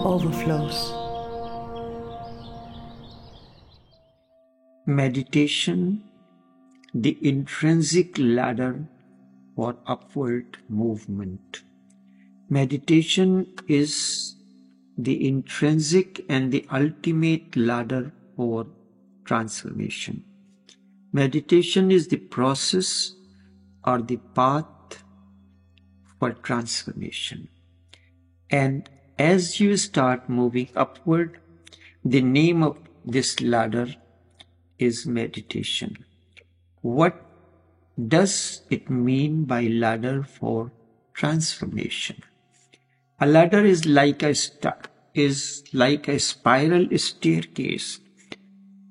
overflows. Meditation, the intrinsic ladder for upward movement. Meditation is the intrinsic and the ultimate ladder for transformation. Meditation is the process or the path for transformation. And as you start moving upward, the name of this ladder is meditation. What does it mean by ladder for transformation? A ladder is like a spiral staircase.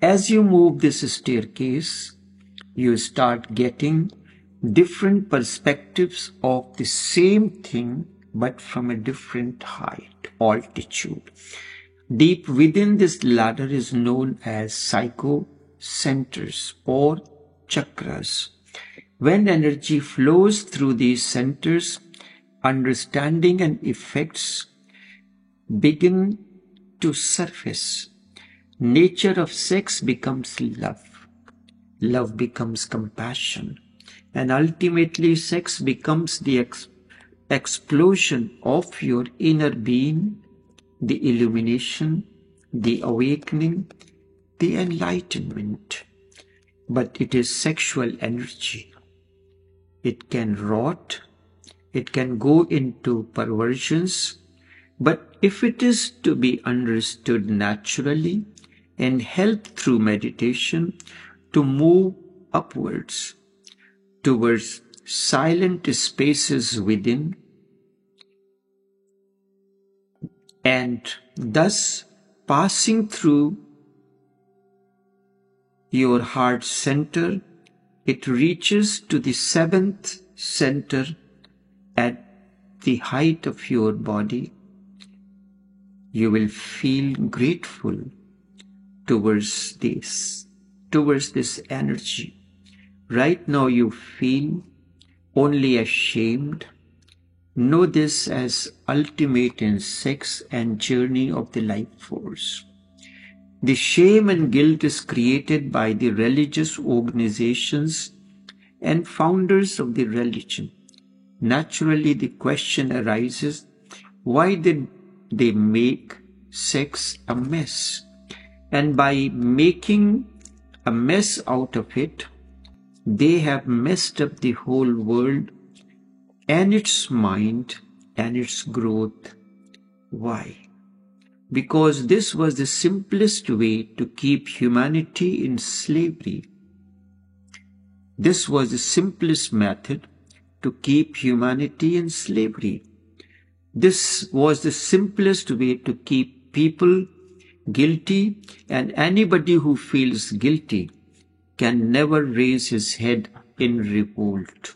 As you move this staircase, you start getting different perspectives of the same thing, but from a different height, altitude. Deep within this ladder is known as psycho-centers or chakras. When energy flows through these centers, understanding and effects begin to surface. Nature of sex becomes love. Love becomes compassion. And ultimately, sex becomes the explosion of your inner being, the illumination, the awakening, the enlightenment. But it is sexual energy. It can rot, it can go into perversions, but if it is to be understood naturally and helped through meditation to move upwards towards silent spaces within, and thus passing through your heart center, it reaches to the seventh center at the height of your body. You will feel grateful towards this energy. Right now you feel only ashamed. Know this as ultimate in sex and journey of the life force. The shame and guilt is created by the religious organizations and founders of the religion. Naturally, the question arises, why did they make sex a mess? And by making a mess out of it, they have messed up the whole world and its mind and its growth. Why? Because this was the simplest way to keep humanity in slavery. This was the simplest method to keep humanity in slavery. This was the simplest way to keep people guilty, and anybody who feels guilty can never raise his head in revolt.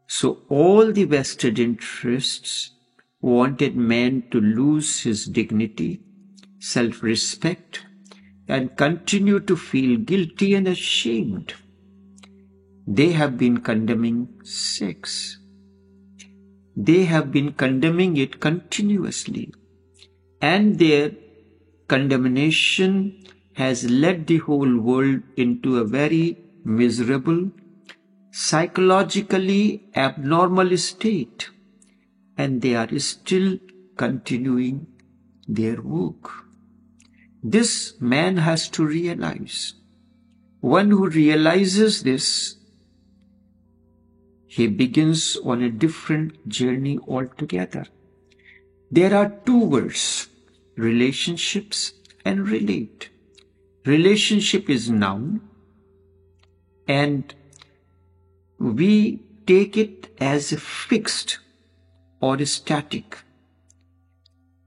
So all the vested interests wanted man to lose his dignity, self-respect, and continue to feel guilty and ashamed. They have been condemning sex. They have been condemning it continuously. And their condemnation has led the whole world into a very miserable, psychologically abnormal state. And they are still continuing their work. This man has to realize. One who realizes this, he begins on a different journey altogether. There are two words, relationships and relate. Relationship is noun, and we take it as fixed or static.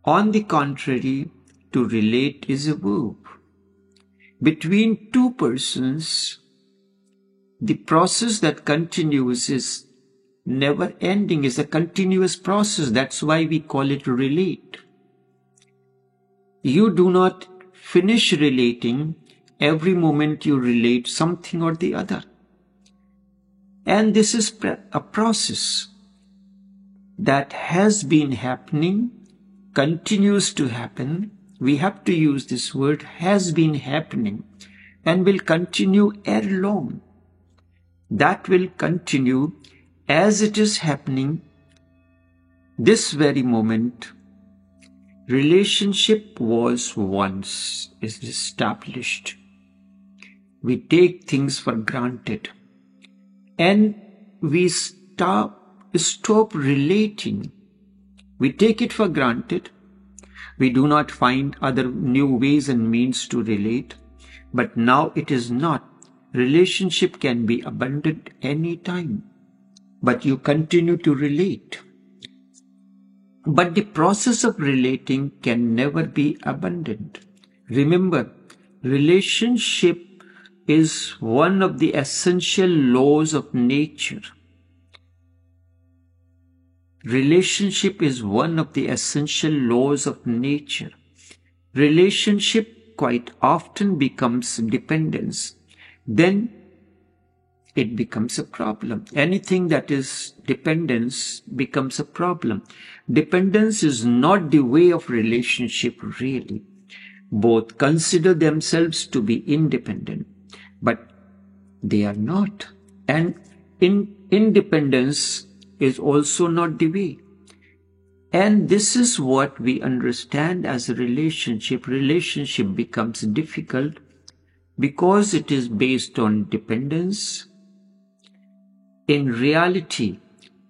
On the contrary, to relate is a verb. Between two persons, the process that continues is never ending, is a continuous process. That's why we call it relate. You do not finish relating. Every moment you relate something or the other. And this is a process that has been happening continues to happen. We have to use this word, has been happening and will continue ere long. That will continue as it is happening this very moment. Relationship was once established. We take things for granted and we stop relating. We take it for granted. We do not find other new ways and means to relate. But now it is not. Relationship can be abandoned any time. But you continue to relate. But the process of relating can never be abandoned. Remember, relationship is one of the essential laws of nature. Relationship is one of the essential laws of nature. Relationship quite often becomes dependence. Then it becomes a problem. Anything that is dependence becomes a problem. Dependence is not the way of relationship really. Both consider themselves to be independent, but they are not. And independence is also not the way. And this is what we understand as a relationship. Relationship becomes difficult because it is based on dependence. In reality,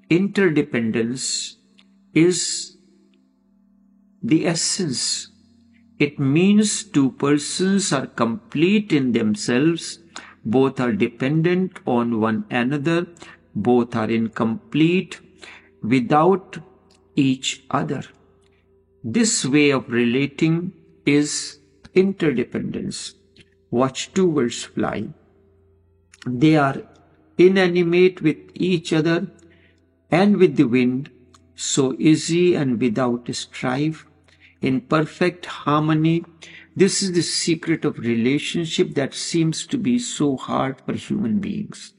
interdependence is the essence. It means two persons are complete in themselves, both are dependent on one another, both are incomplete without each other. This way of relating is interdependence. Watch two birds fly. They are inanimate with each other and with the wind, so easy and without strife, in perfect harmony. This is the secret of relationship that seems to be so hard for human beings.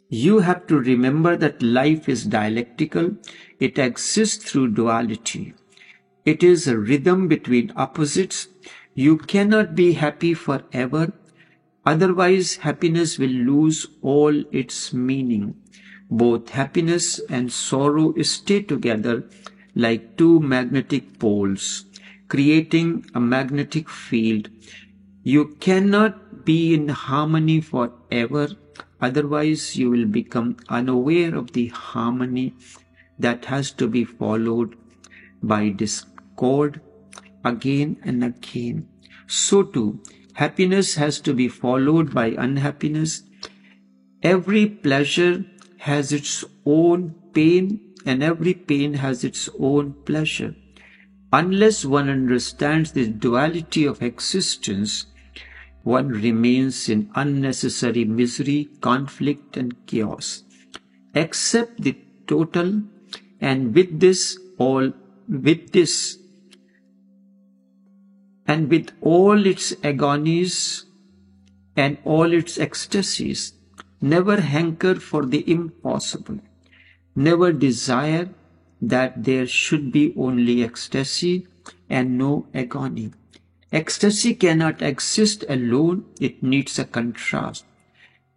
You have to remember that life is dialectical. It exists through duality. It is a rhythm between opposites. You cannot be happy forever. Otherwise, happiness will lose all its meaning. Both happiness and sorrow stay together like two magnetic poles, creating a magnetic field. You cannot be in harmony forever. Otherwise, you will become unaware of the harmony that has to be followed by discord again and again. So too, happiness has to be followed by unhappiness. Every pleasure has its own pain, and every pain has its own pleasure. Unless one understands the duality of existence, one remains in unnecessary misery, conflict, and chaos. Accept the total, and with all its agonies and all its ecstasies, never hanker for the impossible. Never desire that there should be only ecstasy and no agony. Ecstasy cannot exist alone, it needs a contrast.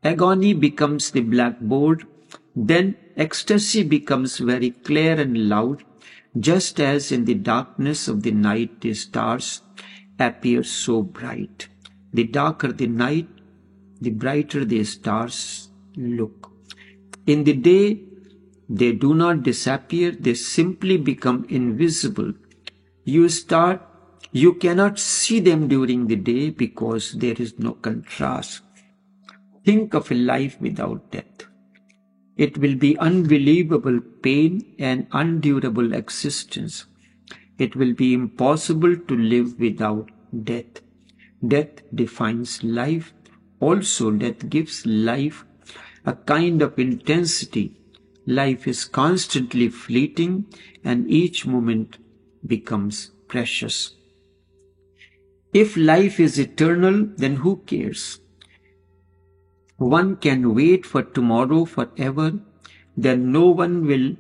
Agony becomes the blackboard, then ecstasy becomes very clear and loud, just as in the darkness of the night the stars appear so bright. The darker the night, the brighter the stars look. In the day, they do not disappear, they simply become invisible. You cannot see them during the day because there is no contrast. Think of a life without death. It will be unbelievable pain and unendurable existence. It will be impossible to live without death. Death defines life. Also, death gives life a kind of intensity. Life is constantly fleeting and each moment becomes precious. If life is eternal, then who cares? One can wait for tomorrow forever, then no one will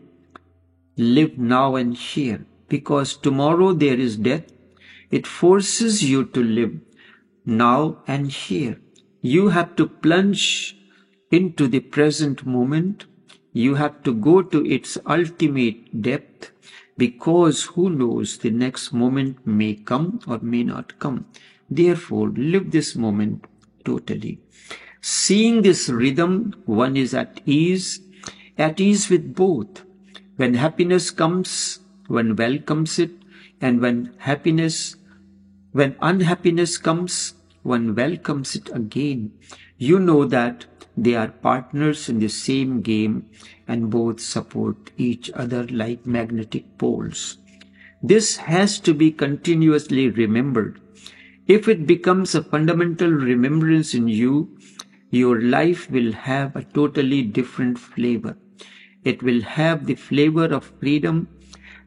live now and here. because tomorrow there is death. It forces you to live now and here. You have to plunge into the present moment. You have to go to its ultimate depth, because who knows, the next moment may come or may not come. Therefore, live this moment totally. Seeing this rhythm, one is at ease with both. When happiness comes, one welcomes it, and when unhappiness comes, one welcomes it again. You know that they are partners in the same game and both support each other like magnetic poles. This has to be continuously remembered. If it becomes a fundamental remembrance in you, your life will have a totally different flavor. It will have the flavor of freedom,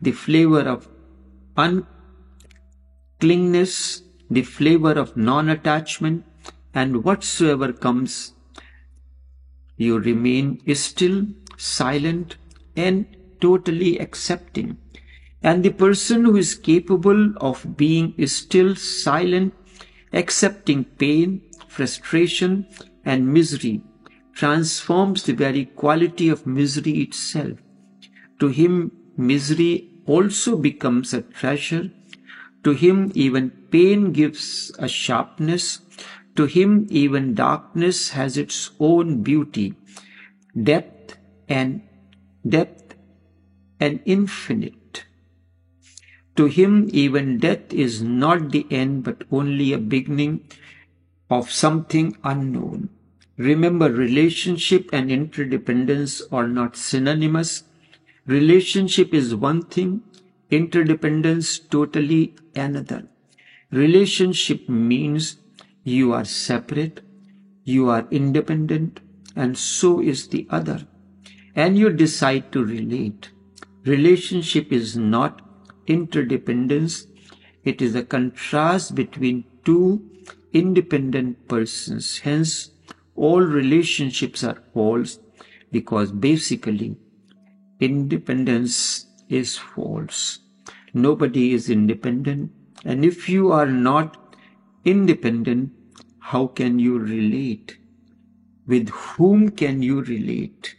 the flavor of unclingness, the flavor of non-attachment, and whatsoever comes, you remain still, silent, and totally accepting. And the person who is capable of being still, silent, accepting pain, frustration, and misery transforms the very quality of misery itself. To him, misery also becomes a treasure. To him, even pain gives a sharpness. To him, even darkness has its own beauty, depth and infinite. To him, even death is not the end, but only a beginning of something unknown. Remember, relationship and interdependence are not synonymous. Relationship is one thing, interdependence totally another. Relationship means you are separate, you are independent, and so is the other. And you decide to relate. Relationship is not interdependence. It is a contrast between two independent persons. Hence, all relationships are false, because basically independence is false. Nobody is independent, and if you are not independent, how can you relate? With whom can you relate?